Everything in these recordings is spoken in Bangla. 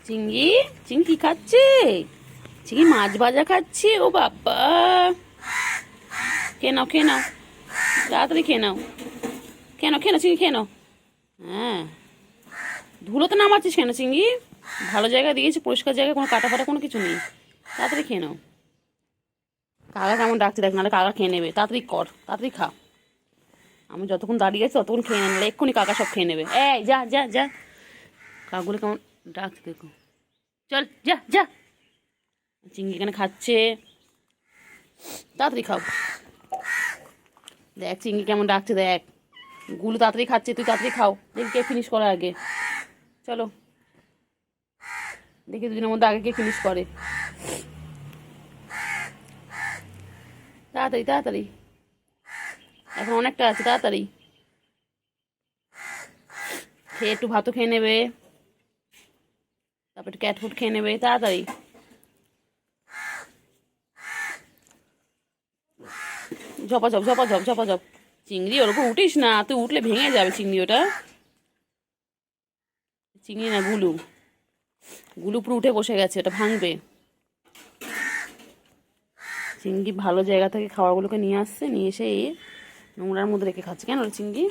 চিংড়ি চিংড়ি কি খাচ্ছে? চিংড়ি মাছ ভাজা খাচ্ছে। ও বাবা, খেয়ে নাও খেয়ে নাও, তাড়াতাড়ি খেয়ে নাও, খেয়ে নাও খেয়ে নাও চিংড়ি খেয়ে নাও। হ্যাঁ, ধুলোতে নামাচ্ছিস কেন চিংড়ি? ভালো জায়গা দিয়েছি, পরিষ্কার জায়গায়, কোনো কাটা ফাটা কোনো কিছু নেই। তাড়াতাড়ি খেয়ে নাও। কাকা কেমন ডাকছে দেখ, নাহলে কাকা খেয়ে নেবে। তাড়াতাড়ি কর, তাড়াতাড়ি খা। আমি যতক্ষণ দাঁড়িয়ে আছি ততক্ষণ খেয়ে নেবে, এক্ষুনি কাকা সব খেয়ে নেবে। এই যা যা যা, কাকগুলো কেমন ডাকছে দেখো। চল যা যা। চিংড়ি এখানে খাচ্ছে, তাড়াতাড়ি খাও। দেখ চিংড়ি কেমন ডাকছে দেখ। গুলো তাড়াতাড়ি খাচ্ছে, তুই তাড়াতাড়ি খাও। দেখি কে ফিনিশ করার আগে। চলো দেখি দুজনের মধ্যে আগে কে ফিনিশ করে। তাড়াতাড়ি তাড়াতাড়ি, এখন অনেকটা আছে, তাড়াতাড়ি খেয়ে একটু ভাতও খেয়ে নেবে, তারপর একটু ক্যাট ফুড খেয়ে নেবে। তাড়াতাড়ি ঝপাঝপ ঝপাঝপ ঝপাঝপ। চিংড়ি ওর উপর উঠিস না, তুই উঠলে ভেঙে যাবে চিংড়ি। ওটা চিংড়ি না, গুলু। গুলু পুরো উঠে বসে গেছে, ওটা ভাঙবে। চিংড়ি ভালো জায়গা থেকে খাবারগুলোকে নিয়ে আসছে, নিয়ে এসে এই নোংরার মধ্যে রেখে খাচ্ছে। কেন রে চিংড়ি?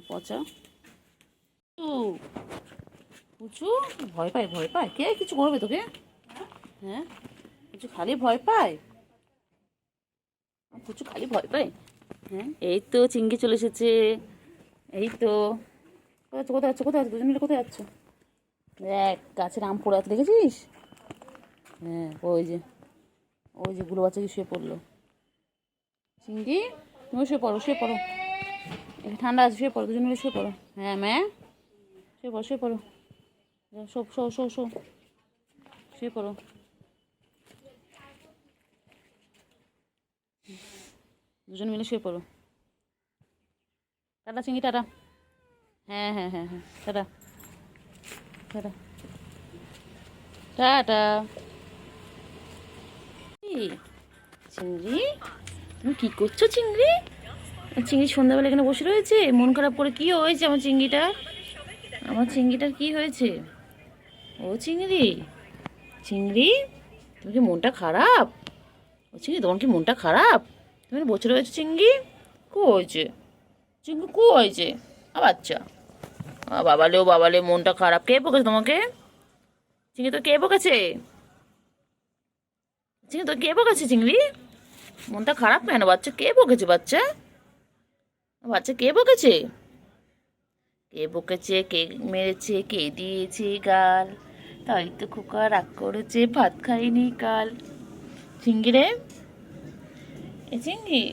পচা পুচু ভয় পায়, ভয় পায়। কে কিছু করবে তোকে? হ্যাঁ, কিছু খালি ভয় পায়, পুচু খালি ভয় পায়। হ্যাঁ, এই তো চিংড়ি চলে এসেছে। এই তো কোথায় যাচ্ছ, কোথায় যাচ্ছ দুজন মিলে, কোথায় যাচ্ছ? দেখ গাছের আম পড়ে আছে, দেখেছিস? হ্যাঁ, ওই যে ওই যে গুলো বাচ্চা কি শুয়ে পড়লো। চিংড়ি তুমি শুয়ে পড়ো, শুয়ে পড়ো, একটু ঠান্ডা আছে, শুয়ে পড়ো, দুজন মিলে শুয়ে পড়ো। হ্যাঁ ম্যা, শুয়ে পড়ো শুয়ে পড়ো, শো শো শো শো, শুয়ে পড়ো। দুজন মিলে শুয়ে পড়ো। টাটা চিংড়ি, টাটা। হ্যাঁ হ্যাঁ হ্যাঁ হ্যাঁ, টাটা টাটা টাটা। চিংড়ি তুমি কি করছো চিংড়ি? চিংড়ি সন্ধ্যাবেলা এখানে বসে রয়েছে, মন খারাপ করে। কি হয়েছে আমার চিংড়িটার? আমার চিংড়িটার কি হয়েছে? ও চিংড়ি, চিংড়ি তুমি কি মনটা খারাপ? ও চিংড়ি তোমার কি মনটা খারাপ? তুমি বসে রয়েছো চিংড়ি? কো হয়েছে চিংড়ি, কো হয়েছে? আচ্ছা, বাবালে, ও বাবালে, মনটা খারাপ। কে বকেছে তোমাকে? চিংড়ি তো কে বকেছে? চিংড়ি তো কে বকেছে চিংড়ি? মনটা খারাপ কেন বাচ্চা? কে বকেছে বাচ্চা? বাচ্চা কে বকেছে? কে বকেছে, কে মেরেছে, কে দিয়েছে গাল? তাই তো খোকা রাগ করেছে, ভাত খাইনি কাল। চিংড়ি রে, এ চিংড়ি,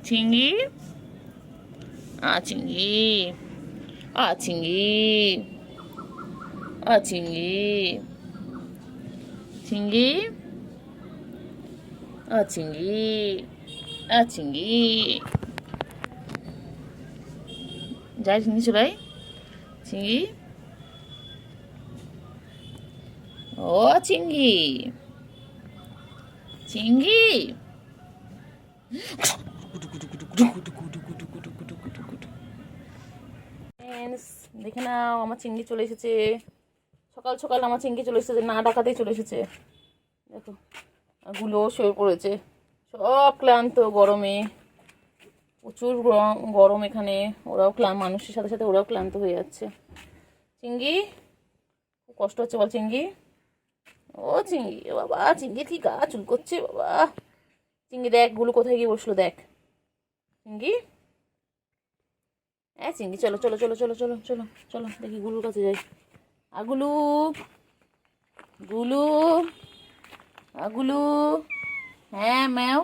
চিংড়ি, চিংড়ি, চিংড়ি, চিংড়ি, চিংড়ি, চিংড়ি, চিংড়ি, যাই চিংড়ি চলাই, চিংড়ি, ও চিংড়ি, চিংড়ি। দেখে নাও, আমার চিংড়ি চলে এসেছে। সকাল সকাল আমার চিংড়ি চলে এসেছে, না ডাকাতেই চলে এসেছে। দেখো গুলো শুয়ে পড়েছে, সব ক্লান্ত গরমে। প্রচুর গরম এখানে, ওরাও মানুষের সাথে সাথে ওরাও ক্লান্ত হয়ে যাচ্ছে। চিংড়ি খুব কষ্ট হচ্ছে বল চিংড়ি। ও চিংড়ি, বাবা চিংড়ি কি গা চুল করছে বাবা। চিংড়ি দেখ গুলো কোথায় গিয়ে বসলো, দেখ চিংড়ি। হ্যাঁ চিংড়ি চলো চলো চলো চলো চলো চলো চলো, দেখি গুলুর কাছে যাই। আগুলু, গুলু, আগুলু, হ্যাঁ ম্যাও,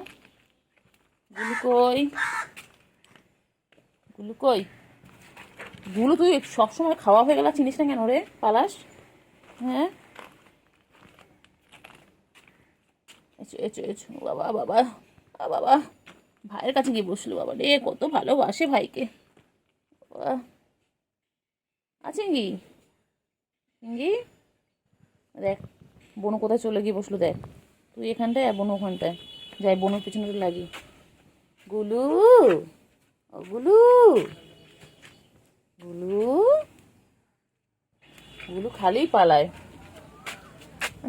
গুলু কই, গুলু কই? গুলু তুই সবসময় খাওয়া হয়ে গেল, চিনিস না কেন রে, পালাস? হ্যাঁ, এসো এসো এসো, বাবা বাবা বাবা, ভাইয়ের কাছে গিয়ে বসলো। বাবা রে, কত ভালোবাসে ভাইকে। চিংড়ি, চিংড়ি দেখ বনু কোথায় চলে গিয়ে বসলো, দেখ তুই এখানটায় আর বনু ওখানটায়। যাই বনুর পিছনে লাগি। গুলু, ও গুলু, গুলু। গুলো খালি পালায়।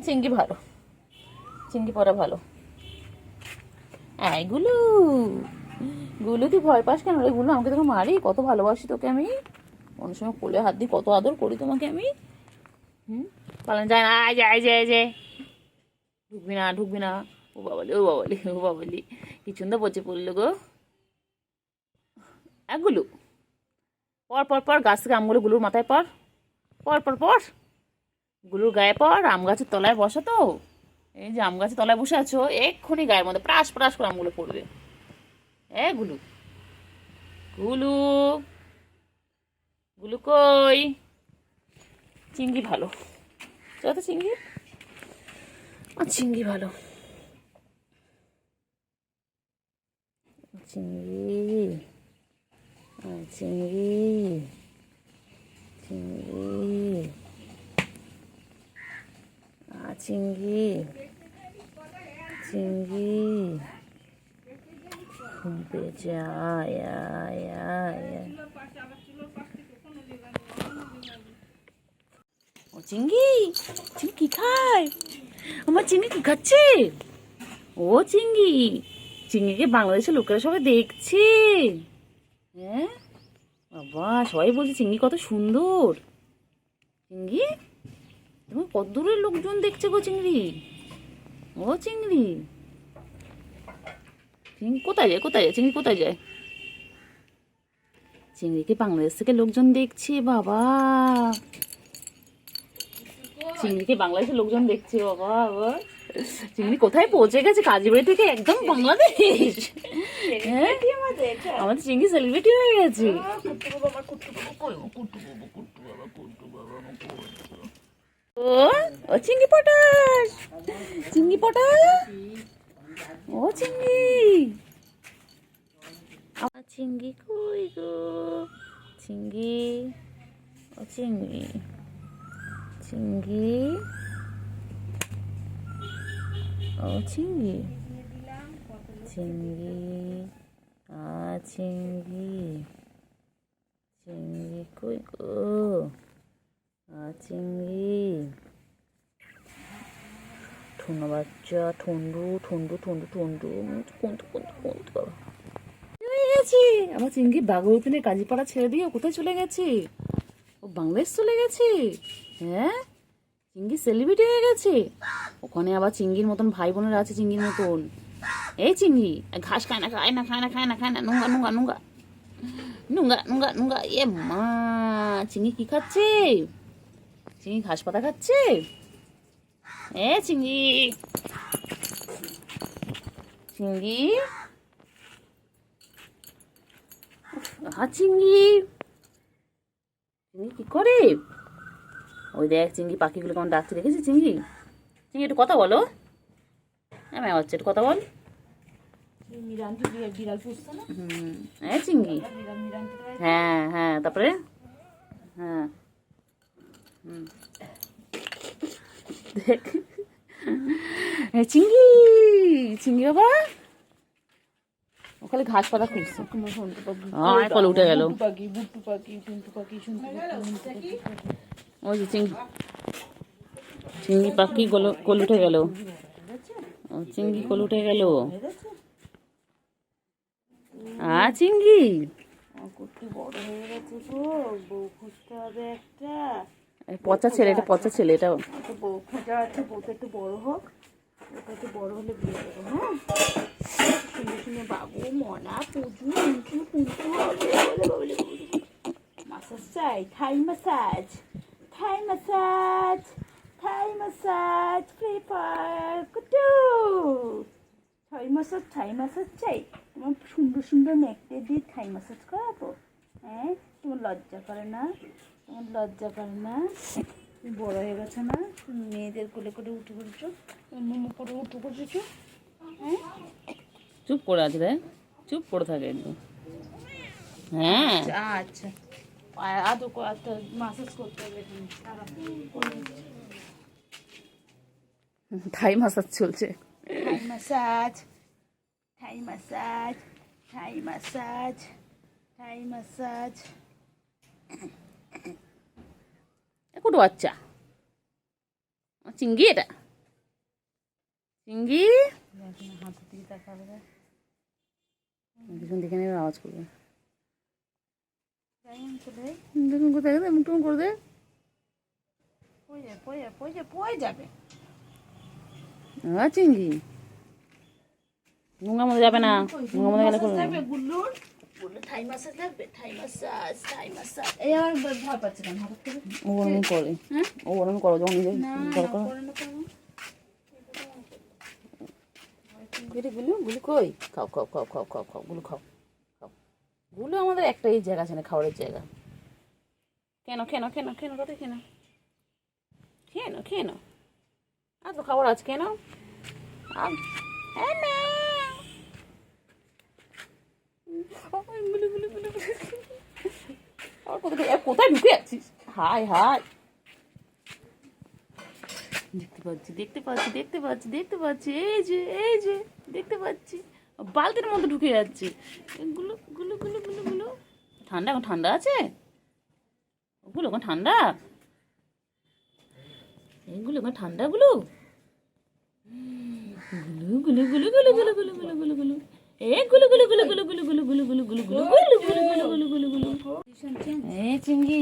চিংড়ি ভালো, চিংড়ি পড়া ভালো। গুলু, গুলু তুই ভয় পাস কেন রে গুলু? আমাকে তোকে মারি, কত ভালোবাসি তোকে আমি। অনেক সময় কোলে হাত দিই, কত আদর করি তোমাকে আমি। পালানো যায় না, যায় যায় যায়। ঢুকবি না, ঢুকবি না। ও বাবালি, ও বাবালি, ও বাবালি, কি সুন্দর পচে পড়লো গো। গুলু, পর পর পর, গাছ থেকে আমগুলো গুলুর মাথায় পর, পর পর পর, গুলুর গায়ে পর। আম গাছের তলায় বসা তো, এই যে আম গাছের তলায় বসে আছো, এক্ষুনি গায়ের মধ্যে প্রাস প্রাস করে আমগুলো পড়বে। গুলু, গুলু, গুলু কই? চিংড়ি ভালো, চলো তো চিংড়ি, চিংড়ি ভালো। চিংড়ি, চিংড়ি, চিংড়ি, চিংড়ি, চিংড়ি, ঘুমতে যায়। ও চিংড়ি, চিংড়ি কি খায়? আমার চিংড়ি কি খাচ্ছে? ও চিংড়ি, চিংড়িকে বাংলাদেশের লোকেরা সবাই দেখছে। হ্যাঁ বাবা, সবাই বলছে চিংড়ি কত সুন্দর। চিংড়ি, তুমি কত দূরের লোকজন দেখছে গো চিংড়ি। ও চিংড়ি, চিংড়ি কোথায় যায়, কোথায় যায় চিংড়ি, কোথায় যায়? চিংড়িকে বাংলাদেশ থেকে লোকজন দেখছে বাবা। চিংড়িকে বাংলাদেশের লোকজন দেখছে বাবা। চিংড়ি কোথায় পৌঁছে গেছে? কাজীবাড়ি থেকে একদম বাংলাদেশ। হ্যাঁ, আমাদের চিংড়ি সেলিব্রিটি হয়ে গেছে। ও ও চিংড়ি পটাশ, চিংড়ি পটাশ, ও চিংড়ি, আমার চিংড়ি কই গো? চিংড়ি, ও চিংড়ি, চিংড়ি, ও চিংড়ি, চিংড়ি, চিংড়ি, চিংড়ি কই গো? চিংড়ি, ঠুনো বাচ্চা, ঠন্ডু ঠন্ডু ঠন্ডু ঠন্ডু, কোনটু কোনটু কোনটু বাবা হয়ে গেছে। আমার চিংড়ি বাঘরুপিনের কাজীপাড়া ছেড়ে দিয়ে কোথায় চলে গেছে? ও বাংলাদেশ চলে গেছে। হ্যাঁ, চিংড়ি সেলিব্রিটি হয়ে গেছে। ওখানে আবার চিংড়ির মতন ভাই বোনেরা আছে চিংড়ির মতন। এই চিংড়ি ঘাস খায় না, খায় না, খায় না, খায় না, খায় না, নুঙ্গা নুঙ্গা নুঙ্গা নুঙ্গা নুঙ্গা নুঙ্গা। মা, চিংড়ি কি খাচ্ছে? চিংড়ি ঘাস পাতা খাচ্ছে। চিংড়ি, চিংড়ি, চিংড়ি, চিংড়ি কি করে? ওই দেখ চিংড়ি পাখিগুলো কেমন ডাকছে, দেখেছি চিংড়ি? চিংড়ি একটু কথা বলো। হ্যাঁ হচ্ছে, একটু কথা বল। চিংড়ি, হ্যাঁ হ্যাঁ, তারপরে হ্যাঁ, দেখ চিংড়ি, চিংড়ি বাবা ও খালি ঘাস পাতা খুঁজছে। কল উঠে গেল। ওই যে চিংড়ি, চিংড়ি পাখি কল উঠে গেল। চিংড়ি কল উঠে গেল। চিংড়ি বড় হয়ে গেছে গো, বউ খুঁজতে হবে একটা। পচা ছেলে, এটা পচা ছেলে, এটা বউ খোঁজা আছে, বউটা একটু বড় হোক, ওটা একটু বড় হলে বিয়ে দেবো। হ্যাঁ, শুনে শুনে বাবু মনা পুজু পুজু পুজু মাসাজ চাই, থাই মাসাজ, থাই মাসাজ, থাই মাসাজ, ফ্রি ফায়ার কুটু, থাই মাসাজ চাই। তোমার সুন্দর সুন্দর মেঘতে দিয়ে থাই মাসাজ করাবো। হ্যাঁ, তোমার লজ্জা করে না? তোমার লজ্জা করে না? তুমি বড় হয়ে গেছো না? তুমি মেয়েদের কোলে করে উঠে পড়েছো, মোমো করে উঠে পড়েছো। হ্যাঁ, চুপ করে আছে রে, চুপ করে থাকে একদম। হ্যাঁ আচ্ছা, আদৌ একটা মাসাজ করতে হবে। থাই মাসাজ চলছে। থাই মাসাজ, থাই মাসাজ, থাই মাসাজ, থাই মাসাজ। কুটু বাচ্চা চিঙ্গি, এটা চিঙ্গি হাতের দিকে তাকাবে, পিছন দিকে নেবে আওয়াজ করবে। দেখুন কোথায় গেছে, মুখ করে দে, যাবে চিঙ্গি গঙ্গার মধ্যে যাবে না, গঙ্গার মধ্যে গেলে করবে। গুল্লুর থাই মাসাজ লাগবে, থাই মাসাজ, থাই মাসাজ। এই আমার ভয় পাচ্ছে কেন হঠাৎ করে? ও ওরম করে, ও ওরম করো যখন নিজে দরকার। গুলো গুলো কই, খাও খাও খাও খাও খাও খাও, গুলো খাও খাও। গুলো আমাদের একটাই জায়গা আছে না, খাবারের জায়গা। কেন কেন কেন কেন কথা কেন কেন কেন, আর তো খাবার আছে কেন। কোথায় ঢুকে যাচ্ছিস? হাই হাই, দেখতে পাচ্ছি দেখতে পাচ্ছি দেখতে পাচ্ছি দেখতে পাচ্ছি, এই যে এই যে দেখতে পাচ্ছি, বালতির মধ্যে ঢুকে যাচ্ছে। গুলো গুলো গুলো গুলো গুলো, ঠান্ডা এখন ঠান্ডা আছে, ওগুলো এখন ঠান্ডা, এইগুলো এখন ঠান্ডা গুলো গুলো গুলো গুলো গুলো গুলো গুলো গুলো গুলো, এ গুলো গুলো গুলো গুলো গুলো গুলো গুলো গুলো গুলো গুলো গুলো গুলো গুলো গুলো। এ চিংড়ি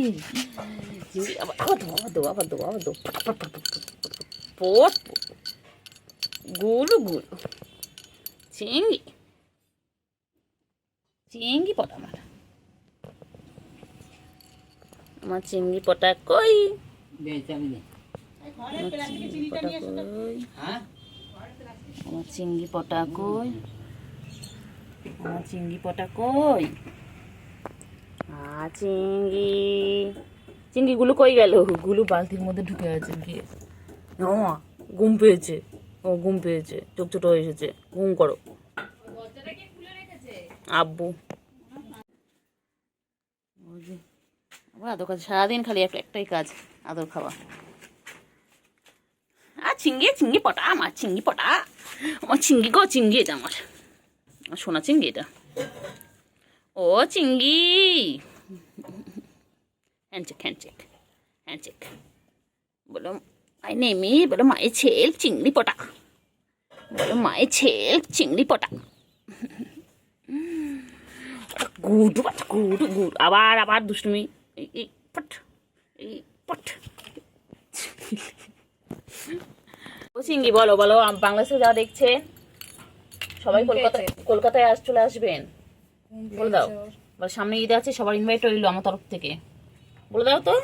চিংড়ি, আবার দো আবার দো আবার দো আবার দো, পট গুলো গুলো চিংড়ি চিংড়ি পটা, আমার চিংড়ি পটা কই, আমার চিংড়ি পটা কই, আমার চিংড়ি পটা কই, চিংড়ি চিংড়ি গুলো কই গেল, গুলো বালতির মধ্যে ঢুকে আছে গিয়ে। ঘুম পেয়েছে, ও ঘুম পেয়েছে, চোখ ছোট হয়ে এসেছে, ঘুম করো আব্বু। আদর কাজ সারাদিন খালি একটাই কাজ, আদর খাওয়া। আর চিংড়ি চিংড়ি পটা, আমার চিংড়ি পটা, আমার চিংড়ি গো চিংড়ি, এটা আমার সোনা চিংড়ি এটা। ও চিংড়ি, হ্যান্ডশেক হ্যান্ডশেক হ্যান্ডশেক, বলো মাই নেমি, বলো মাই ছেল চিংড়ি পটা, বলো মাই ছেল চিংড়ি পটা। গুড গুড গুড, আবার আবার দুষ্টুমি, এই পট এই পট। ও চিংড়ি বলো বলো, বাংলাদেশে যা দেখছে সবাই কলকাতায় চলে আসবেন, বলে দাও। সামনে ঈদ আছে, সবার ইনভাইট রইলো আমার তরফ থেকে, বলে দাও তো,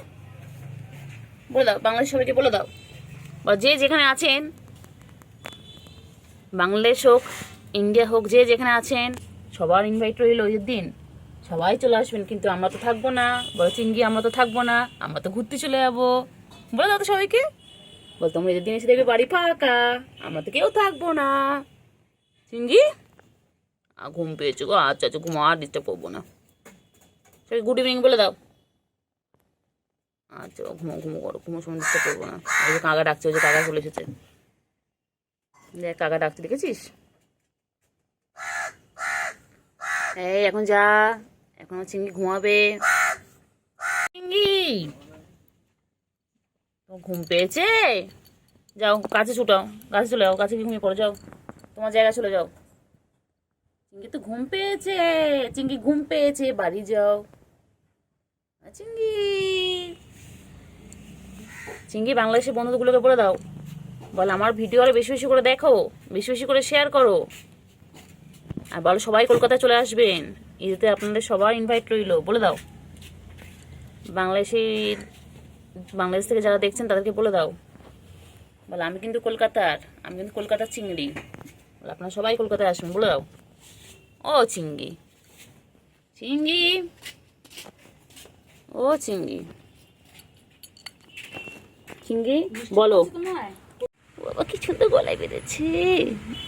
বলে দাও বাংলাদেশ সবাইকে বলে দাও। বা যে যেখানে আছেন, বাংলাদেশ হোক ইন্ডিয়া হোক, যে যেখানে আছেন সবার ইনভাইট রইলো ঈদের দিন, সবাই চলে আসবেন। কিন্তু আমরা তো থাকবো না, বলো চিংড়ি আমরা তো থাকবো না, আমরা তো ঘুরতে চলে যাবো, বলে দাও তো সবাইকে। বল তোমরা ঈদের দিন এসে দেখবে বাড়ি ফাঁকা, আমরা তো কেউ থাকবো না। চিংড়ি ঘুম পেয়েছো গো, আচ্ছা আচ্ছা ঘুমো, আর ডিস্টার্ব করবো না, সবাই গুড ইভিনিং বলে দাও। আচ্ছা ঘুমো ঘুমো করো, ঘুমোর সময় ডিস্টার্ব করবো না। ওই যে কাকা ডাকছে, ওই যে কাকা চলে এসেছে, দেখ কাকা ডাকতে দেখেছিস। এই এখন যা, এখন চিংড়ি ঘুমাবে। চিংড়ি ঘুম পেয়েছে, যাও কাছে ছুটাও, গাছে চলে যাও, গাছে ঘুমিয়ে পড়ো, যাও তোমার জায়গা চলে যাও। চিংড়ি তো ঘুম পেয়েছে, চিংড়ি ঘুম পেয়েছে, বাড়ি যাও। চিংড়ি চিংড়ি বাংলাদেশের বন্ধুগুলোকে বলে দাও, বল আমার ভিডিও আরো বেশি বেশি করে দেখো, বেশি বেশি করে শেয়ার করো, আর বলো সবাই কলকাতায় চলে আসবেন ঈদেতে, আপনাদের সবার ইনভাইট রইলো, বলে দাও। বাংলাদেশ থেকে যারা দেখছেন তাদেরকে বলে দাও, বলে আমি কিন্তু কলকাতার, আমি কিন্তু কলকাতার চিংড়ি, বলে আপনারা সবাই কলকাতায় আসবেন, বলে দাও। ও চিংড়ি চিংড়ি, ও চিংড়ি চিংড়ি বলো। বাবা কি সুন্দর গলায় বেঁধেছে,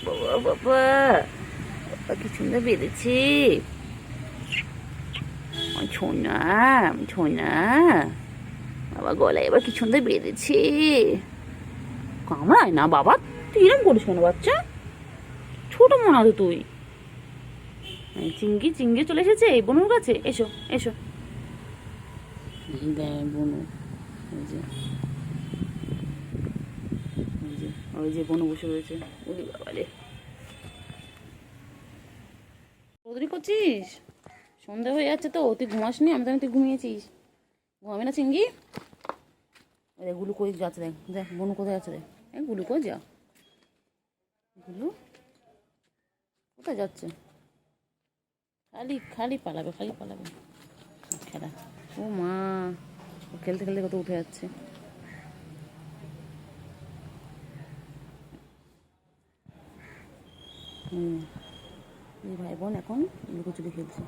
বাবা বাবা বাবা কি সুন্দর বেঁধেছে, ছোনা ছোনা, বাবা গলায় এবার কি সুন্দর বেঁধেছে, কামড়ায় না বাবা, তুই এরকম করিস কেন বাচ্চা, ছোট মনে হতো তুই। চিংড়ি চিংড়ি চলে এসেছে বনুর কাছে, এসো এসো, বনু ওই যে ওই যে ওই যে বনু বসে রয়েছে। ওরে বাবারে, চৌধুরী করছিস? সন্ধ্যা হয়ে যাচ্ছে তো, তুই ঘুমাসনি? আমি তো তুই ঘুমিয়েছিস। ঘুমাবি না চিঙ্গি? ওই দেখ গুলু কই যাচ্ছে, দেখ দেখ বনু কোথায় যাচ্ছে, দেখ এই গুলু কই যা, গুলু কোথায় যাচ্ছে? খালি খালি পালাবে, খালি পালাবে খেলা। ও মা, ও খেলতে খেলতে কত উঠে যাচ্ছে। এই ভাই বোন এখন লুকোচুরি খেলছে।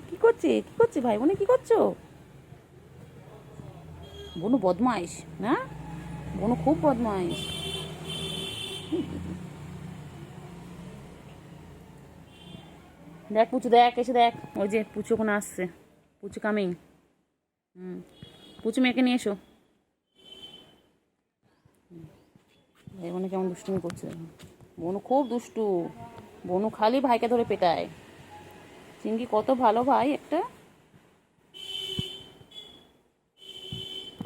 কি করছে, কি করছে ভাই বোনে, কি করছো? বনু বদমাইশ না? বনু খুব বদমাইশ। দেখ পুচু, দেখ এসে দেখ, ওই যে পুচু ওখানে আসছে। পুচু কামিং। পুচু মেয়েকে নিয়ে এসো। ভাই বোনে কেমন দুষ্টুমি করছে। বনু খুব দুষ্টু, বনু খালি ভাইকে ধরে পেটায়। চিঙ্গি কত ভালো ভাই একটা।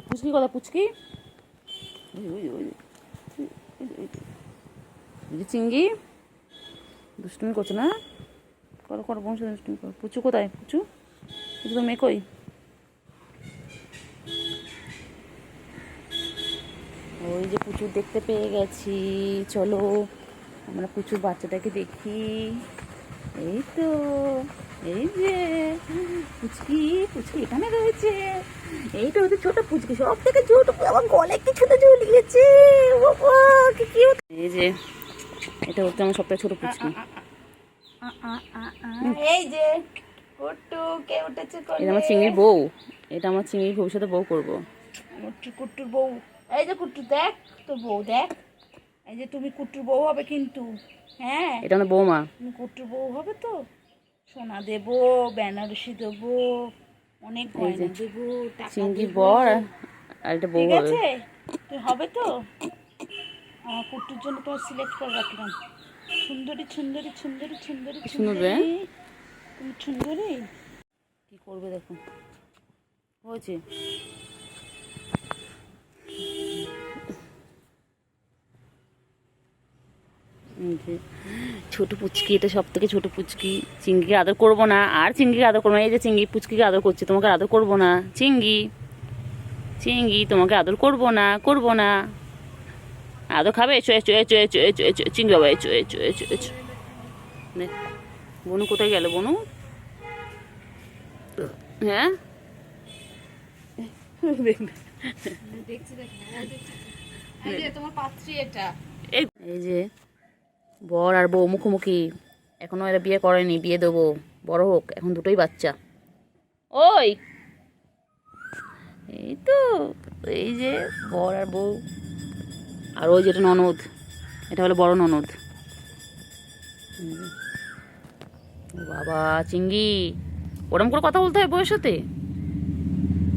পুচকি কথা, পুচকি চিঙ্গি দুষ্টুমি করছে না? করো করো বংশ দুষ্টুমি করো। পুচু কোথায়? পুচু, পুচু তো মেয়ে কই? ওই যে পুচু দেখতে পেয়ে গেছি, চলো আমরা পুচুর বাচ্চাটাকে দেখি। এই তো, এই যে পুচকি, পুচকি এখানে রয়েছে। এইটা হচ্ছে ছোট পুচকি, সব থেকে ছোট। আমার গলে কিছুটা ঝুলিয়েছে। বাবা কি কিউট। এই যে এটা হচ্ছে আমার সবথেকে ছোট পুচকি। এই যে কুট্টু কে উঠেছে কোলে? এটা আমার চিংড়ির বউ, এটা আমার চিংড়ির ভবিষ্যতে বউ করবো। কুট্টুর বউ। এই যে কুট্টু দেখ তোর বউ দেখ। এই যে তুমি কুট্টুর বউ হবে কিন্তু। হ্যাঁ, এটা আমার বৌমা। তুমি কুট্টুর বউ হবে তো। সোনা দেবো, বেনারসি দেবো, অনেক এই যে গয়না দেবো, টাকা চিংড়ির দেবো। বর আর এটা বউ ঠিক হবে। আছে, তুই হবে তো? আমার কুট্টুর জন্য তোমার সিলেক্ট করে রাখলাম। সুন্দরী সুন্দরী সুন্দরী সুন্দরী সুন্দর বে। সুন্দরী, তুমি সুন্দরী। কি করবে দেখো, হয়েছে। এই যে ছোট পুচকি, এটা সব থেকে ছোট পুচকি। চিংড়িকে আদর করবো না, আর চিংড়িকে আদর করবো না। এই যে চিংড়ি পুচকিকে আদর করছে, তোমাকে আদর করবো না। চিংড়ি, চিংড়ি তোমাকে আদর করবো না, করবো না। আদর খাবে? এসো এসো এসো এসো এসো এসো, চিংড়ি বাবা এসো এসো এসো এসো। নে, বনু কোথায় গেল বনু? হ্যাঁ তোমার পাত্রী এটা। এই যে বর আর বউ মুখোমুখি। এখনো এরা বিয়ে করেনি, বিয়ে দেবো, বড় হোক, এখন দুটোই বাচ্চা। ওই এই তো, এই যে বর আর বউ। আর ওই যেটা ননদ, এটা হলো বড় ননদ। ও বাবা চিঙ্গি, ওরম করে কথা বলতে হয় বউয়ের সাথে?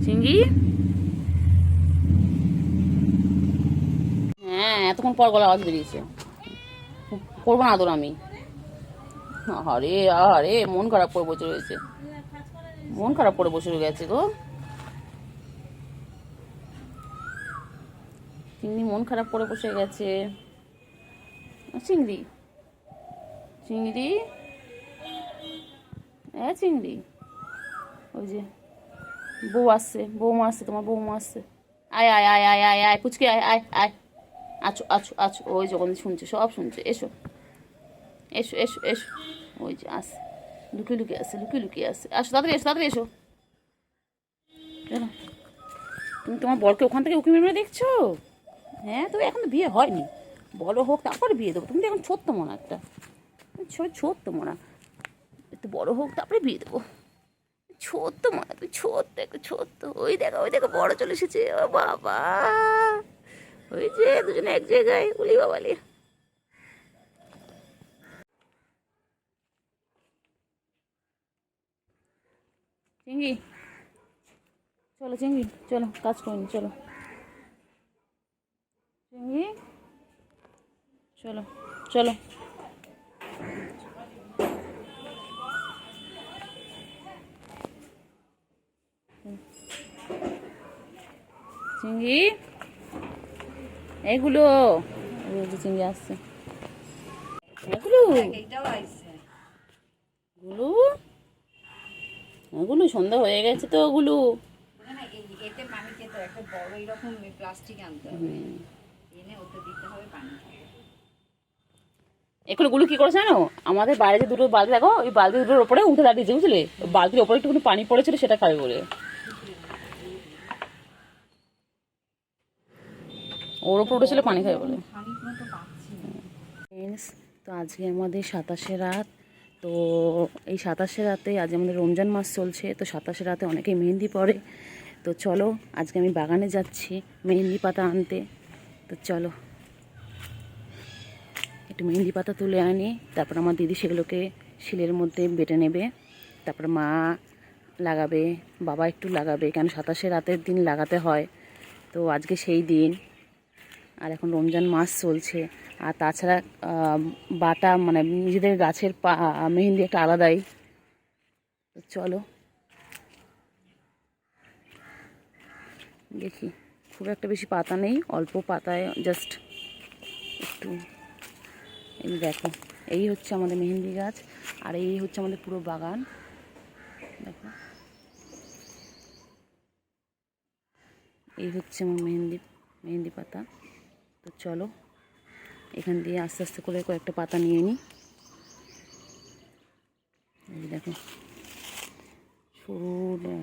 চিঙ্গি হ্যাঁ, এতক্ষণ পর গলা আওয়াজ বেরিয়েছে। করবো না আদর আমি। আরে আরে, মন খারাপ করে বসে রয়েছে, মন খারাপ করে বসে গেছে গো চিংড়ি, মন খারাপ করে বসে গেছে। চিংড়ি, চিংড়ি, হ্যাঁ চিংড়ি। ওই যে বউ আসছে, বৌমা আসছে, তোমার বৌমা আসছে। আয় আয় আয় আয় আয় আয় পুচকে আয় আয় আয়। আছো আছো আছো, ওই যখন শুনছে, সব শুনছে। এসো এসো এসো এসো। ওই যে আসে, লুকিয়ে লুকিয়ে আসে, লুকিয়ে লুকিয়ে আসে। আসো তাড়াতাড়ি এসো, তাড়াতাড়ি এসো। চলো, তুমি তোমার বরকে ওখান থেকে উঁকি মেরে দেখছো? হ্যাঁ, তো এখন তো বিয়ে হয়নি, বড় হোক তারপরে বিয়ে দেবো। তুমি তো এখন ছোট্ট মনে একটা, ছোট্ট মনে, একটু বড় হোক তারপরে বিয়ে দেবো। ছোট্ট মনে, তুই ছোট্ট, একটু ছোট্ট। ওই দেখো ওই দেখো, বড় চলে এসেছে। ও বাবা, ওই যে দুজনে এক জায়গায়, উলি বাবালি। চিঙ্গি চলো, চিঙ্গি চলো, কাজ করিনি, চলো চিঙ্গি, চলো চলো। চিংড়ি এইগুলো চিংড়ি আসছে এগুলো গুলো ওগুলো সন্ধ্যা হয়ে গেছে তো ওগুলো এতে পানি খেতে একটা বড় এরকম প্লাস্টিক আনতে হবে, এনে ওতে দিতে হবে পানি। এগুলো গুলো কি করেছে জানো, আমাদের বাইরে যে দুটো বালতি দেখো, ওই বালতি দুটোর ওপরে উঠে দাঁড়িয়েছে বুঝলে, বালতির ওপরে একটুখানি পানি পড়েছিল সেটা খাবে বলে, ওর ওপর উঠেছিল পানি খাবে বলে। ফ্রেন্ডস, তো আজকে আমাদের 27শে রাত। তো এই 27শে রাতে আজ আমাদের রমজান মাস চলছে, তো 27শে রাতে অনেকে মেহেন্দি পড়ে। তো চলো আজকে আমি বাগানে যাচ্ছি মেহেন্দি পাতা আনতে। তো চলো একটু মেহেন্দি পাতা তুলে আনি, তারপর আমার দিদি সেগুলোকে শিলের মধ্যে বেটে নেবে, তারপর মা লাগাবে, বাবা একটু লাগাবে, কেন 27শে রাতের দিন লাগাতে হয়, তো আজকে সেই দিন। আর এখন রমজান মাস চলছে, আর তাছাড়া বাটা মানে নিজেদের গাছের মেহেন্দি একটা আলাদাই। তো চলো দেখি, খুব একটা বেশি পাতা নেই, অল্প পাতায় জাস্ট একটু। এই দেখো, এই হচ্ছে আমাদের মেহেন্দি গাছ, আর এই হচ্ছে আমাদের পুরো বাগান। দেখো এই হচ্ছে আমার মেহেন্দি পাতা। তো চলো এখান দিয়ে আস্তে আস্তে করে কয়েকটা পাতা নিয়ে নিই। এই দেখো সরু